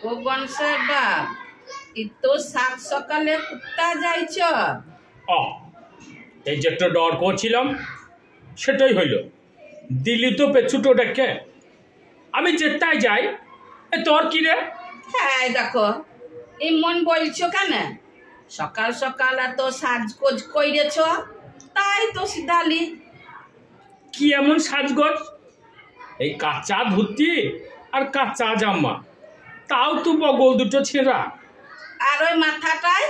ও বংশের বাপ, তো সাত সকালে কুত্তা যাইছ? এই যেটা ডর করছিলাম সেটাই হইল। দিল্লি তো পেছুটো ডেকে আমি যেটাই যাই। তোর কি রে? হ্যাঁ দেখো, এমন বলছো কেন? সকাল সকাল এত সাজগোজ কইরেছ, তাই তো সিধালি। কি এমন সাজগোজ? এই কাঁচা ধুতি আর কাঁচা জামা, তাও তো বগল দুটো ছেঁড়া। আর ওই মাথাটায়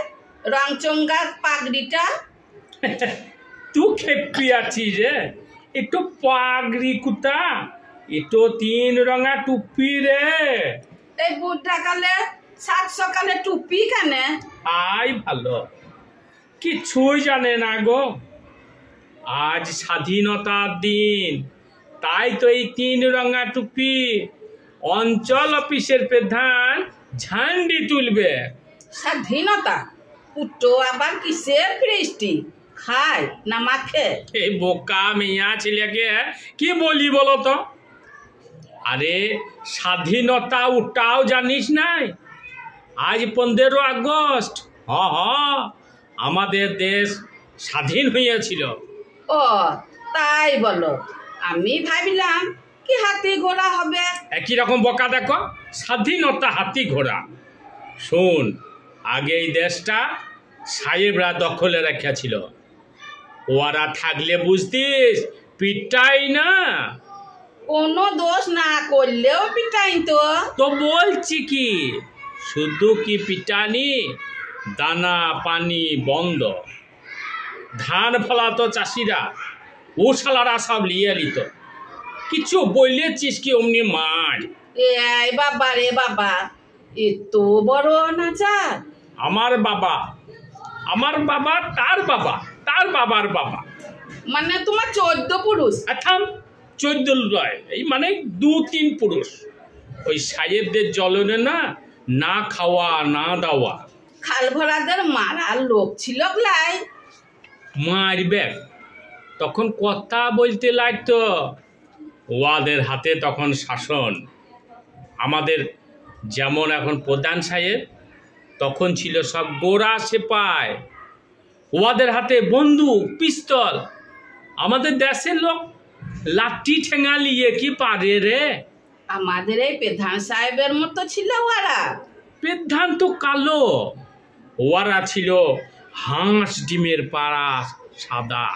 রংচঙ্গা পাগড়িটা। তুই খেপি আছিস রে? একটু পাগড়ি কুতা, একটু তিন রঙা টুপি রে। এই বুড়া কালে সাত সকালে টুপি কেন? আই ভালো, কিছুই জানে না গো। আজ স্বাধীনতার দিন, তাই তো এই তিন রঙা টুপি। অঞ্চল অফিসের প্রধান ঝান্ডি তুলবে। স্বাধীনতা? উটো আবার কিসের বৃষ্টি? খায় না মাখে? এই বোকা মেয়া ছেলেকে কি বলি বলো তো? আরে স্বাধীনতা ওটাও জানিস নাই? আজ 15 আগস্ট। আমাদের দেশ স্বাধীন হয়েছিল। ও তাই বলো, আমি ভাবিলাম কি হাতি ঘোড়া হবে। একই রকম বোকা দেখো, স্বাধীনতা হাতি ঘোড়া। শোন, আগে এই দেশটা সাহেবরা দখলে রেখেছিল। ওরা থাকলে বুঝতিস পিটাই না। কোনো দোষ না করলেও পিটাই তো। তো বলছি কি, শুধু কি পিটানি, দানা পানি বন্ধ। ধান ফলাতো চাষিরা, ও শালারা সব লিয়ে নিত। কিছু বললেছিস কি অমনি মার। এই বাবা রে বাবা, এত বড় নাচার! আমার বাবা, তার বাবা, তার বাবার বাবা, মানে তোমার 14 পুরুষ? থাম, 14 নয়, এই মানে 2-3 পুরুষ। ওই সাহেবদের জ্বলনে না খাওয়া না দাওয়া। খাল ভরাদের মারার লোক ছিল গলাই। মারবে তখন কথা বলতে লাগতো। ওয়াদের হাতে তখন শাসন। আমাদের যেমন এখন প্রধান সাহেব, তখন ছিল সব গোরা সেপাই। ওয়াদের হাতে বন্দুক পিস্তল। আমাদের দেশের লোক লাঠি ঠেঙা লিয়ে কি পারে রে? আমাদের এই প্রধান সাহেবের মতো ছিল ওরা। প্রধান তো কালো, ওরা ছিল হাঁস ডিমের পাড়া সাদা,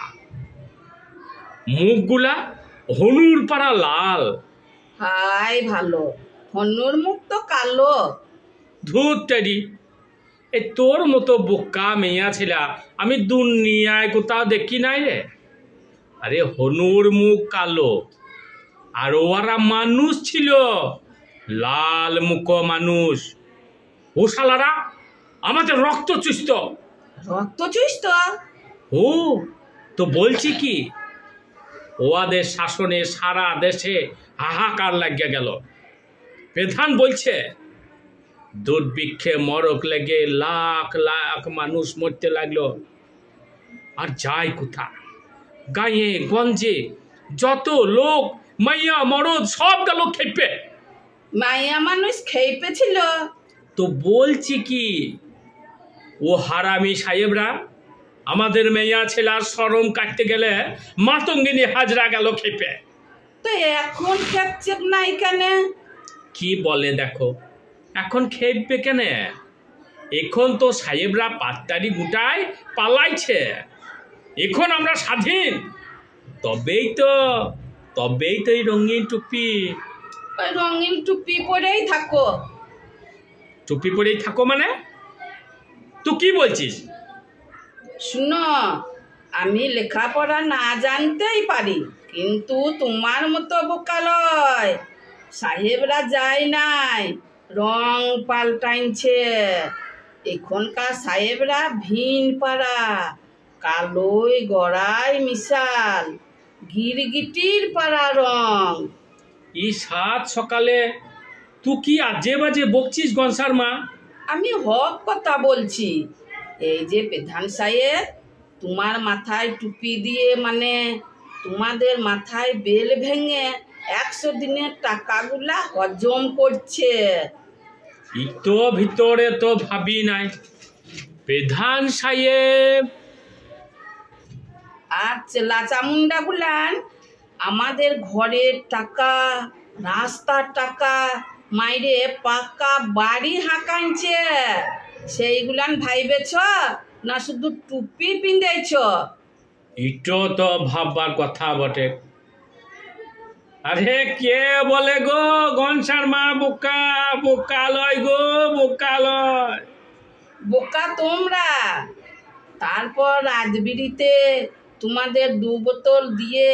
মুখগুলা হনুর পাড়া লাল। হাই ভালো, হনুর মুখ তো কালো। ধুর তেরি, এই তোর মতো বোকা মেয়া ছিলা আমি দুনিয়ায় কোথাও দেখি নাই রে। আরে হনুর মুখ কালো, আর ওরা মানুষ ছিল লাল মুখ মানুষ। ও শালারা আমাদের রক্ত চুষত। রক্ত চুষত? ও তো বলছি কি, ওদের শাসনে সারা দেশে হাহাকার লাগিয়ে গেল। প্রধান বলছে দুর্ভিক্ষে মরক লেগে লাখ লাখ মানুষ মরতে লাগলো। আর যায় কোথা? গায়ে গঞ্জে যত লোক, মাইয়া মরদ সব গেল খেপে। মাইয়া মানুষ খেপে ছিল? তো বলছি কি, ও হারামি সাহেবরা আমাদের মেয়া ছেলার শরম কাটতে গেলে মাতঙ্গিনী হাজরা গেল খেপে। তো এখন খেপছে নাই কেন? কি বলে দেখো, এখন খেপবে কেন? এখন তো সাহেবরা পাত্তারি গুটায় পালাইছে। এখন আমরা স্বাধীন, তবেই তো এই রঙিন টুপি। ওই রঙিন টুপি পরেই থাকো। টুপি পরেই থাকো মানে? তুই কি বলছিস? শুনো, আমি লেখাপড়া না জানতেই পারি, কিন্তু তোমার মতো বোকা লয়। সাহেবরা যায় নাই, রং পাল্টাইছে। এখনকার সাহেবরা ভিন পাড়া, কালোই গড়াই মিশাল, গিরগিটির পাড়া রং। এই সাত সকালে তুই কি আজে বাজে বকছিস গনসার মা? আমি হক কথা বলছি। এই যে প্রধান সাহেব তোমার মাথায় টুপি দিয়ে, মানে তোমাদের মাথায় বেল ভেঙে 100 দিনের টাকাগুলা হজম করছে। ইতো ভিতরে তো ভাবি নাই প্রধান সাহেব আর চেলা চামুন্ডা গুলান আমাদের ঘরের টাকা, রাস্তার টাকা মাইরে পাকা বাড়ি হাঁকাইছে, সেইগুলান ভাইবেছ না শুধু টুপি পিন্ধাইছ? ইটো তো ভাববার কথা বটে। আরে কে বলে গো গনসার মা বোকা? বোকা লয় গো, বোকা লয়। বোকা তোমরা। তারপর রাজবিড়িতে তোমাদের 2 বোতল দিয়ে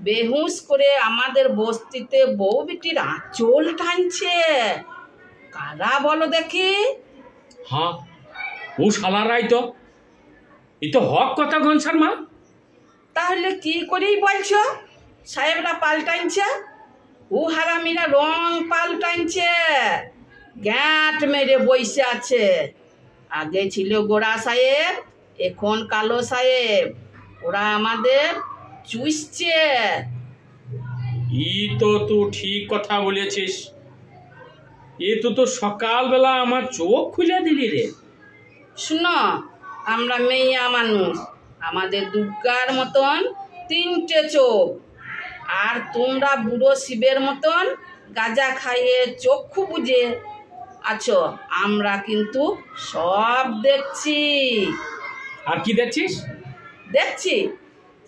বেহুশ করে আমাদের বস্তিতে বউ বিটির আঁচল টানছে। কারা বলো দেখি? হ্যাঁ, ও শালারাই তো। এ তো হক কথা গনসার মা। তাহলে কি করেই বলছো সাহেবরা পাল্টাইছে? ও হারামিরা রং পাল্টাইছে, গ্যাট মেরে বইসে আছে। আগে ছিল গোড়া সাহেব, এখন কালো সাহেব। ওরা আমাদের চুষছে। ই তো তুই ঠিক কথা বলেছিস। এ তো সকালবেলা আমার চোখ খুলে দিলি রে। শুনো, আমরা মেয়া মানুষ, আমাদের দুর্গার মতন 3টে চোখ, আর তোমরা বুড়ো শিবের মতন গাঁজা খাইয়ে চক্ষু বুঝে আছো। আমরা কিন্তু সব দেখছি। আর কি দেখছিস? দেখছি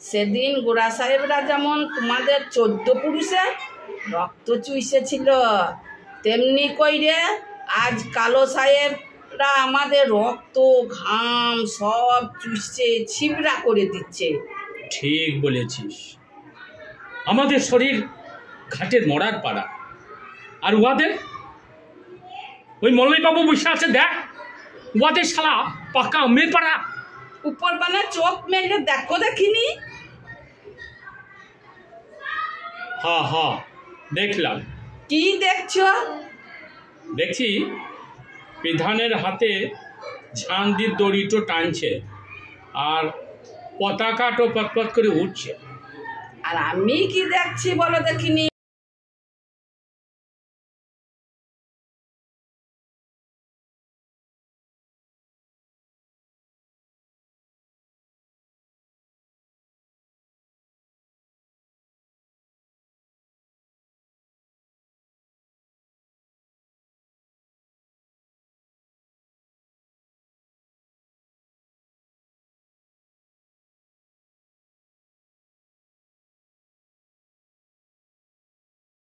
সেদিন গোড়া সাহেবরা যেমন তোমাদের 14 পুরুষে রক্ত চুইসেছিল, তেমনি কইরে আজ কালো সাহেবরা আমাদের রক্ত ঘাম সব চুষছে, ছিবড়া করে দিচ্ছে। ঠিক বলেছিস। আমাদের শরীর ঘাটের মরার পাড়া, আর উহাদের ওই মল্লইবাবু বসে আছে দেখ, উহাদের শালা পাকা আমের পাড়া। উপর বানা চোখ মেলে দেখো দেখিনি? হ্যাঁ হ্যাঁ, দেখলাম। কি দেখছো? দেখছি প্রধানের হাতে ঝান্ডির দড়িটো টানছে, আর পতাকাটো পতপত করে উঠছে। আর আমি কি দেখছি বলো দেখিনি?